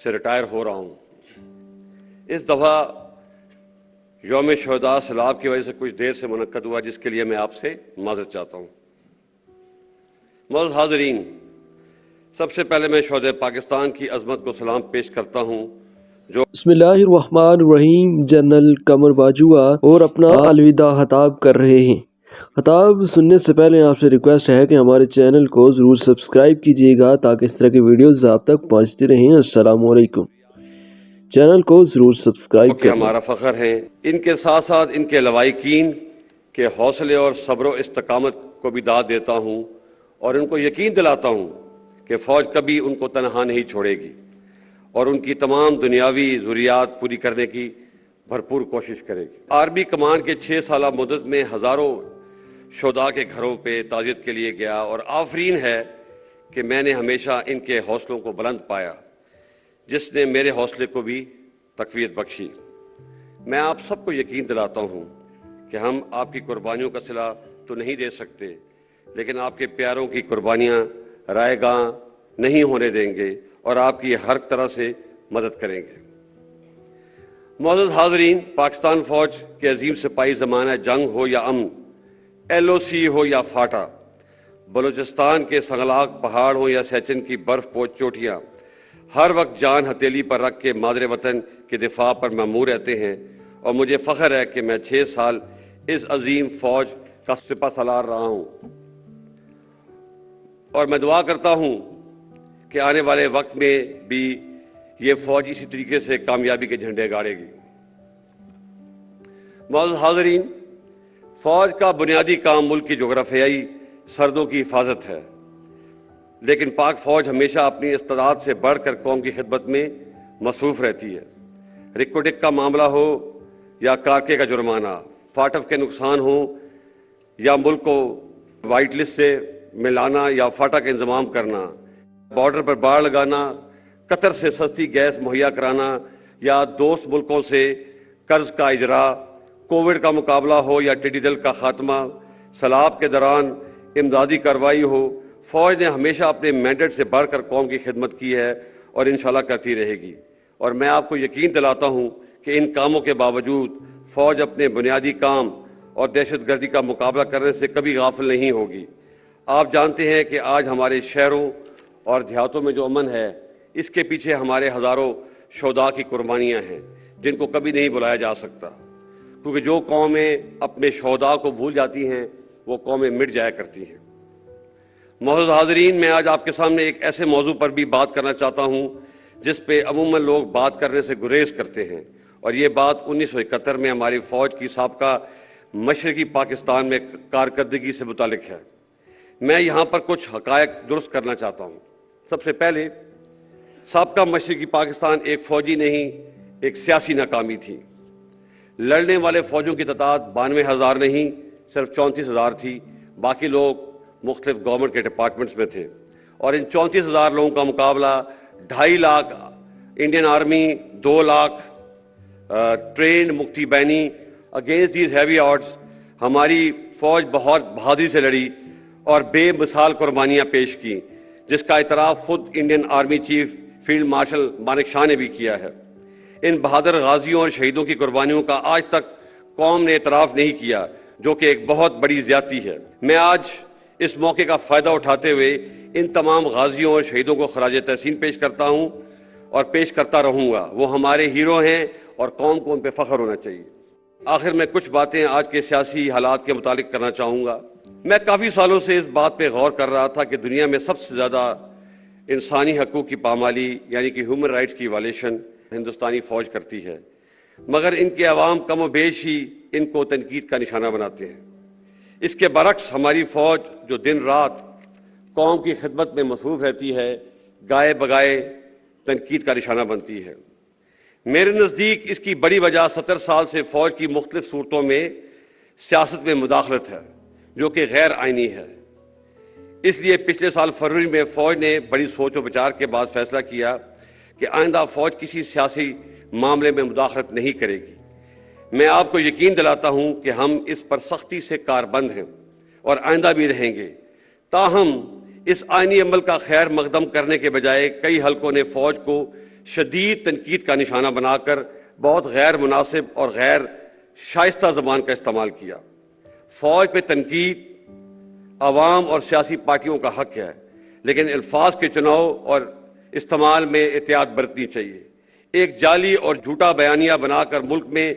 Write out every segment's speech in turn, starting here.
سے ریٹائر ہو رہا ہوں۔ اس دفعہ یوم شہداء سیلاب کی وجہ سے کچھ دیر سے منعقد ہوا، جس کے لیے میں آپ سے معذرت چاہتا ہوں۔ معزز حاضرین، سب سے پہلے میں شہدائے پاکستان کی عظمت کو سلام پیش کرتا ہوں جو بسم اللہ الرحمن الرحیم۔ جنرل قمر باجوہ اور اپنا الوداع خطاب کر رہے ہیں۔ خطاب سننے سے پہلے آپ سے ریکویسٹ ہے کہ ہمارے چینل کو ضرور سبسکرائب کیجیے گا تاکہ اس طرح کی ویڈیوز آپ تک پہنچتی رہیں۔ السلام علیکم۔ چینل کو ضرور سبسکرائب کہ کریں۔ ہمارا فخر ہیں، ان کے ساتھ ساتھ ان کے لواحقین کے حوصلے اور صبر و استقامت کو بھی داد دیتا ہوں اور ان کو یقین دلاتا ہوں کہ فوج کبھی ان کو تنہا نہیں چھوڑے گی اور ان کی تمام دنیاوی ضروریات پوری کرنے کی بھرپور کوشش کرے گی۔ آرمی کمان کے 6 سالہ مدت میں ہزاروں شہداء کے گھروں پہ تعزیت کے لیے گیا اور آفرین ہے کہ میں نے ہمیشہ ان کے حوصلوں کو بلند پایا، جس نے میرے حوصلے کو بھی تقویت بخشی۔ میں آپ سب کو یقین دلاتا ہوں کہ ہم آپ کی قربانیوں کا صلہ تو نہیں دے سکتے، لیکن آپ کے پیاروں کی قربانیاں رائے گاں نہیں ہونے دیں گے اور آپ کی ہر طرح سے مدد کریں گے۔ معزز حاضرین، پاکستان فوج کے عظیم سپاہی زمانہ جنگ ہو یا امن، LOC ہو یا فاٹا، بلوچستان کے سنگلاق پہاڑ ہوں یا سیچن کی برف پوش چوٹیاں، ہر وقت جان ہتھیلی پر رکھ کے مادر وطن کے دفاع پر مامور رہتے ہیں، اور مجھے فخر ہے کہ میں 6 سال اس عظیم فوج کا سپہ سالار رہا ہوں، اور میں دعا کرتا ہوں کہ آنے والے وقت میں بھی یہ فوج اسی طریقے سے کامیابی کے جھنڈے گاڑے گی۔ معزز حاضرین، فوج کا بنیادی کام ملک کی جغرافیائی سرحدوں کی حفاظت ہے، لیکن پاک فوج ہمیشہ اپنی استعداد سے بڑھ کر قوم کی خدمت میں مصروف رہتی ہے۔ رک و ڈک کا معاملہ ہو یا کارکے کا جرمانہ، فاٹف کے نقصان ہو یا ملک کو وائٹ لسٹ سے ملانا یا فاٹا کا انضمام کرنا، بارڈر پر باڑ لگانا، قطر سے سستی گیس مہیا کرانا یا دوست ملکوں سے قرض کا اجرا، کووڈ کا مقابلہ ہو یا ٹڈی دل کا خاتمہ، سیلاب کے دوران امدادی کارروائی ہو، فوج نے ہمیشہ اپنے مینڈیٹ سے بڑھ کر قوم کی خدمت کی ہے اور انشاءاللہ کرتی رہے گی۔ اور میں آپ کو یقین دلاتا ہوں کہ ان کاموں کے باوجود فوج اپنے بنیادی کام اور دہشت گردی کا مقابلہ کرنے سے کبھی غافل نہیں ہوگی۔ آپ جانتے ہیں کہ آج ہمارے شہروں اور دیہاتوں میں جو امن ہے، اس کے پیچھے ہمارے ہزاروں شہداء کی قربانیاں ہیں، جن کو کبھی نہیں بلایا جا سکتا، کیونکہ جو قومیں اپنے شہداء کو بھول جاتی ہیں وہ قومیں مٹ جایا کرتی ہیں۔ معزز حاضرین، میں آج آپ کے سامنے ایک ایسے موضوع پر بھی بات کرنا چاہتا ہوں جس پہ عموماً لوگ بات کرنے سے گریز کرتے ہیں، اور یہ بات 1971 میں ہماری فوج کی سابقہ مشرقی پاکستان میں کارکردگی سے متعلق ہے۔ میں یہاں پر کچھ حقائق درست کرنا چاہتا ہوں۔ سب سے پہلے، سابقہ مشرقی پاکستان ایک فوجی نہیں، ایک سیاسی ناکامی تھی۔ لڑنے والے فوجوں کی تعداد 92,000 نہیں، صرف 34,000 تھی، باقی لوگ مختلف گورنمنٹ کے ڈپارٹمنٹس میں تھے، اور ان 34,000 لوگوں کا مقابلہ 2.5 lakh Indian army, 2 lakh trained Mukti Bahini. Against these heavy odds ہماری فوج بہت بہادری سے لڑی اور بے مثال قربانیاں پیش کی، جس کا اعتراف خود Indian army chief field marshal Manekshaw نے بھی کیا ہے۔ ان بہادر غازیوں اور شہیدوں کی قربانیوں کا آج تک قوم نے اعتراف نہیں کیا، جو کہ ایک بہت بڑی زیادتی ہے۔ میں آج اس موقع کا فائدہ اٹھاتے ہوئے ان تمام غازیوں اور شہیدوں کو خراج تحسین پیش کرتا ہوں اور پیش کرتا رہوں گا۔ وہ ہمارے ہیرو ہیں اور قوم کو ان پہ فخر ہونا چاہیے۔ آخر میں کچھ باتیں آج کے سیاسی حالات کے متعلق کرنا چاہوں گا۔ میں کافی سالوں سے اس بات پہ غور کر رہا تھا کہ دنیا میں سب سے زیادہ انسانی حقوق کی پامالی یعنی کہ ہیومن رائٹس کی وائلیشن ہندوستانی فوج کرتی ہے، مگر ان کے عوام کم و بیش ہی ان کو تنقید کا نشانہ بناتے ہیں۔ اس کے برعکس ہماری فوج جو دن رات قوم کی خدمت میں مصروف رہتی ہے، گائے بگائے تنقید کا نشانہ بنتی ہے۔ میرے نزدیک اس کی بڑی وجہ 70 سال سے فوج کی مختلف صورتوں میں سیاست میں مداخلت ہے، جو کہ غیر آئینی ہے۔ اس لیے پچھلے سال فروری میں فوج نے بڑی سوچ و بچار کے بعد فیصلہ کیا کہ آئندہ فوج کسی سیاسی معاملے میں مداخلت نہیں کرے گی۔ میں آپ کو یقین دلاتا ہوں کہ ہم اس پر سختی سے کاربند ہیں اور آئندہ بھی رہیں گے۔ تاہم اس آئینی عمل کا خیر مقدم کرنے کے بجائے کئی حلقوں نے فوج کو شدید تنقید کا نشانہ بنا کر بہت غیر مناسب اور غیر شائستہ زبان کا استعمال کیا۔ فوج پہ تنقید عوام اور سیاسی پارٹیوں کا حق ہے، لیکن الفاظ کے چناؤ اور استعمال میں احتیاط برتنی چاہیے۔ ایک جعلی اور جھوٹا بیانیہ بنا کر ملک میں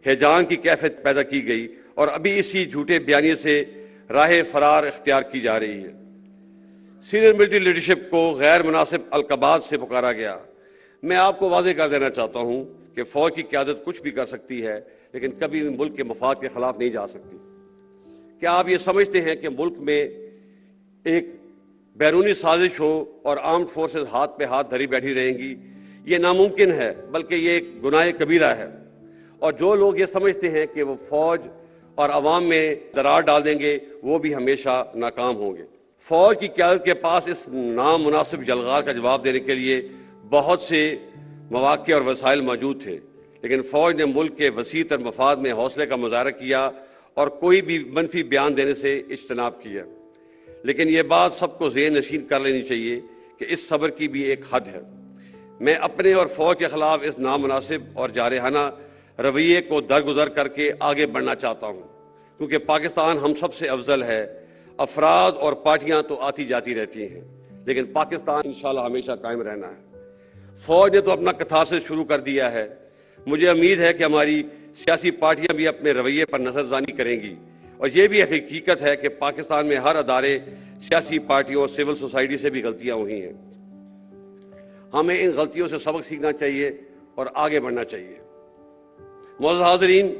ہیجان کی کیفیت پیدا کی گئی اور ابھی اسی جھوٹے بیانیے سے راہ فرار اختیار کی جا رہی ہے۔ سینئر ملٹری لیڈرشپ کو غیر مناسب القابات سے پکارا گیا۔ میں آپ کو واضح کر دینا چاہتا ہوں کہ فوج کی قیادت کچھ بھی کر سکتی ہے، لیکن کبھی بھی ملک کے مفاد کے خلاف نہیں جا سکتی۔ کیا آپ یہ سمجھتے ہیں کہ ملک میں ایک بیرونی سازش ہو اور آرمڈ فورسز ہاتھ پہ ہاتھ دھری بیٹھی رہیں گی؟ یہ ناممکن ہے، بلکہ یہ ایک گناہ کبیرہ ہے۔ اور جو لوگ یہ سمجھتے ہیں کہ وہ فوج اور عوام میں درار ڈال دیں گے، وہ بھی ہمیشہ ناکام ہوں گے۔ فوج کی قیادت کے پاس اس نامناسب یلغار کا جواب دینے کے لیے بہت سے مواقع اور وسائل موجود تھے، لیکن فوج نے ملک کے وسیع تر مفاد میں حوصلے کا مظاہرہ کیا اور کوئی بھی منفی بیان دینے سے اجتناب کیا۔ لیکن یہ بات سب کو ذہن نشین کر لینی چاہیے کہ اس صبر کی بھی ایک حد ہے۔ میں اپنے اور فوج کے خلاف اس نامناسب اور جارحانہ رویے کو درگزر کر کے آگے بڑھنا چاہتا ہوں، کیونکہ پاکستان ہم سب سے افضل ہے۔ افراد اور پارٹیاں تو آتی جاتی رہتی ہیں، لیکن پاکستان انشاءاللہ ہمیشہ قائم رہنا ہے۔ فوج نے تو اپنا کتھارسس شروع کر دیا ہے۔ مجھے امید ہے کہ ہماری سیاسی پارٹیاں بھی اپنے رویے پر نظر ثانی کریں گی، اور یہ بھی حقیقت ہے کہ پاکستان میں ہر ادارے، سیاسی پارٹیوں اور سول سوسائٹی سے بھی غلطیاں ہوئی ہیں۔ ہمیں ان غلطیوں سے سبق سیکھنا چاہیے اور آگے بڑھنا چاہیے۔ معزز حاضرین،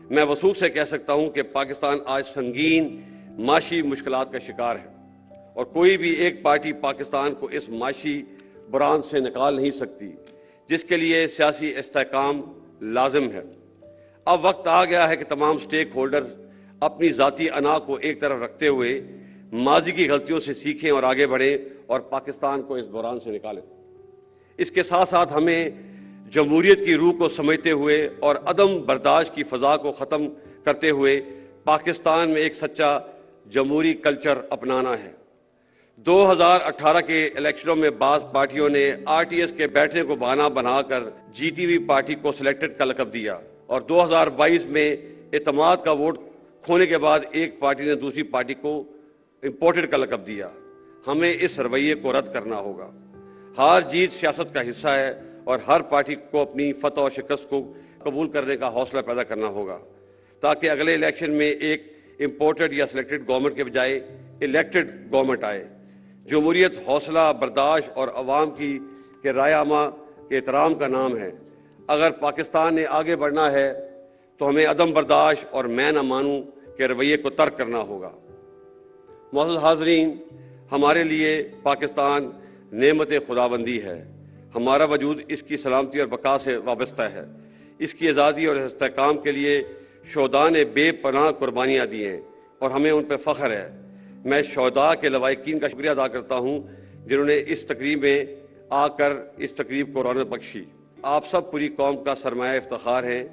میں وثوق سے کہہ سکتا ہوں کہ پاکستان آج سنگین معاشی مشکلات کا شکار ہے، اور کوئی بھی ایک پارٹی پاکستان کو اس معاشی بحران سے نکال نہیں سکتی، جس کے لیے سیاسی استحکام لازم ہے۔ اب وقت آ گیا ہے کہ تمام سٹیک ہولڈر اپنی ذاتی انا کو ایک طرف رکھتے ہوئے ماضی کی غلطیوں سے سیکھیں اور آگے بڑھیں اور پاکستان کو اس بحران سے نکالیں۔ اس کے ساتھ ساتھ ہمیں جمہوریت کی روح کو سمجھتے ہوئے اور عدم برداشت کی فضا کو ختم کرتے ہوئے پاکستان میں ایک سچا جمہوری کلچر اپنانا ہے۔ 2018 کے الیکشنوں میں بعض پارٹیوں نے آر ٹی ایس کے بیٹھنے کو بہانہ بنا کر جی ٹی وی پارٹی کو سلیکٹڈ کا لقب دیا، اور 2022 میں اعتماد کا ووٹ کھونے کے بعد ایک پارٹی نے دوسری پارٹی کو امپورٹڈ کا لقب دیا۔ ہمیں اس رویے کو رد کرنا ہوگا۔ ہار جیت سیاست کا حصہ ہے، اور ہر پارٹی کو اپنی فتح و شکست کو قبول کرنے کا حوصلہ پیدا کرنا ہوگا، تاکہ اگلے الیکشن میں ایک امپورٹڈ یا سلیکٹڈ گورنمنٹ کے بجائے الیکٹڈ گورنمنٹ آئے۔ جمہوریت حوصلہ برداشت اور عوام کی رائے عامہ کے احترام کا نام ہے۔ اگر پاکستان نے آگے بڑھنا ہے تو ہمیں عدم برداشت اور میں نہ مانوں کے رویے کو ترک کرنا ہوگا۔ معزز حاضرین، ہمارے لیے پاکستان نعمت خداوندی ہے۔ ہمارا وجود اس کی سلامتی اور بقا سے وابستہ ہے۔ اس کی آزادی اور استحکام کے لیے شہداء نے بے پناہ قربانیاں دی ہیں، اور ہمیں ان پہ فخر ہے۔ میں شہداء کے لواحقین کا شکریہ ادا کرتا ہوں جنہوں نے اس تقریب میں آ کر اس تقریب کو رونق بخشی۔ آپ سب پوری قوم کا سرمایہ افتخار ہیں۔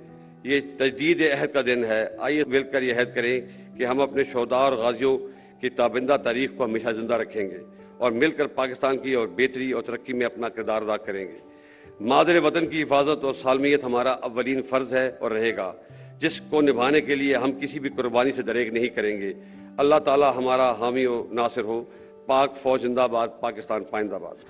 یہ تجدید عہد کا دن ہے۔ آئیے مل کر یہ عہد کریں کہ ہم اپنے شہداء اور غازیوں کی تابندہ تاریخ کو ہمیشہ زندہ رکھیں گے، اور مل کر پاکستان کی اور بہتری اور ترقی میں اپنا کردار ادا کریں گے۔ مادر وطن کی حفاظت اور سالمیت ہمارا اولین فرض ہے اور رہے گا، جس کو نبھانے کے لیے ہم کسی بھی قربانی سے دریغ نہیں کریں گے۔ اللہ تعالی ہمارا حامی و ناصر ہو۔ پاک فوج زندہ باد، پاکستان پائندہ باد۔